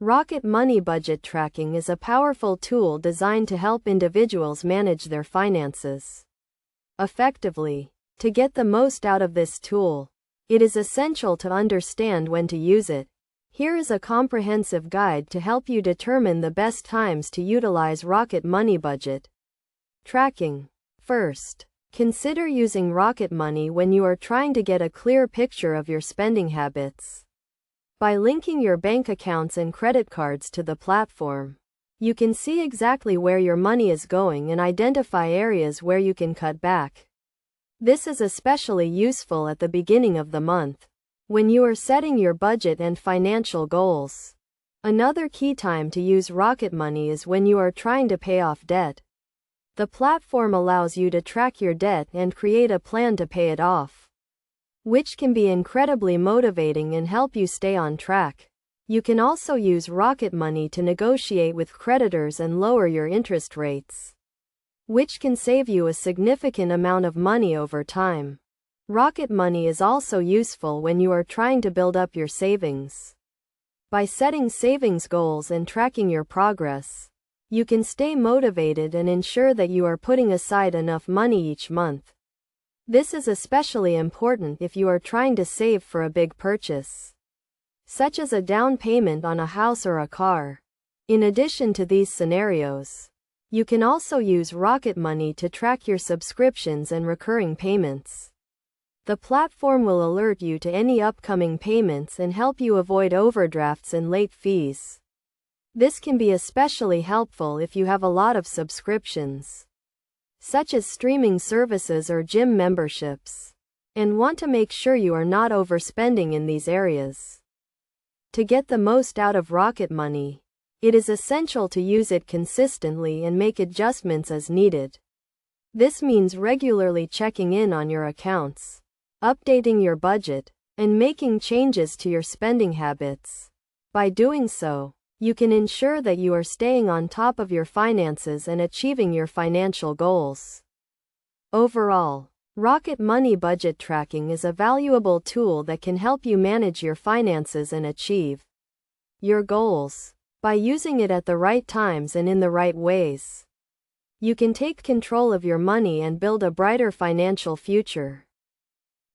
Rocket Money Budget Tracking is a powerful tool designed to help individuals manage their finances effectively. To get the most out of this tool, it is essential to understand when to use it. Here is a comprehensive guide to help you determine the best times to utilize Rocket Money Budget Tracking. First, consider using Rocket Money when you are trying to get a clear picture of your spending habits. By linking your bank accounts and credit cards to the platform, you can see exactly where your money is going and identify areas where you can cut back. This is especially useful at the beginning of the month, when you are setting your budget and financial goals. Another key time to use Rocket Money is when you are trying to pay off debt. The platform allows you to track your debt and create a plan to pay it off, which can be incredibly motivating and help you stay on track. You can also use Rocket Money to negotiate with creditors and lower your interest rates, which can save you a significant amount of money over time. Rocket Money is also useful when you are trying to build up your savings. By setting savings goals and tracking your progress, you can stay motivated and ensure that you are putting aside enough money each month. This is especially important if you are trying to save for a big purchase, such as a down payment on a house or a car. In addition to these scenarios, you can also use Rocket Money to track your subscriptions and recurring payments. The platform will alert you to any upcoming payments and help you avoid overdrafts and late fees. This can be especially helpful if you have a lot of subscriptions, such as streaming services or gym memberships, and want to make sure you are not overspending in these areas. To get the most out of Rocket Money, it is essential to use it consistently and make adjustments as needed. This means regularly checking in on your accounts, updating your budget, and making changes to your spending habits. By doing so, you can ensure that you are staying on top of your finances and achieving your financial goals. Overall, Rocket Money Budget Tracking is a valuable tool that can help you manage your finances and achieve your goals. By using it at the right times and in the right ways, you can take control of your money and build a brighter financial future.